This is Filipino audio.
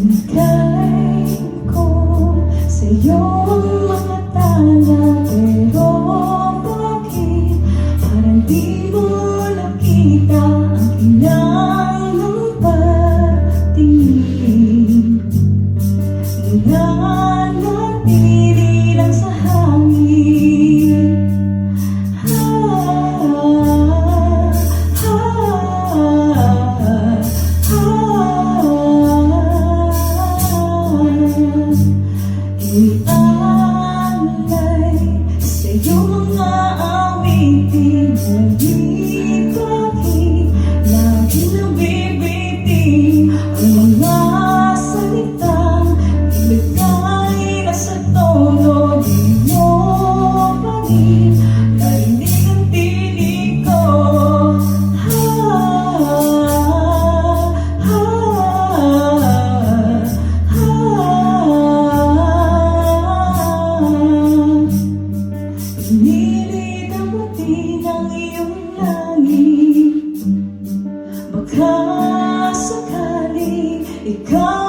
Binigay ko sa'yo ang mga tala, pero bakit parang di mo nakita ang inang ng pagtingin? Nananatili lang sa hangin. Ialay sa'yo mga awitin na di bakit lagi nabibitin ang mga salitang ilagay na sa tono. Di mo pa rin narinig ang tinig ko. Pinilit ang buti ng iyong langit, baka sakali ikaw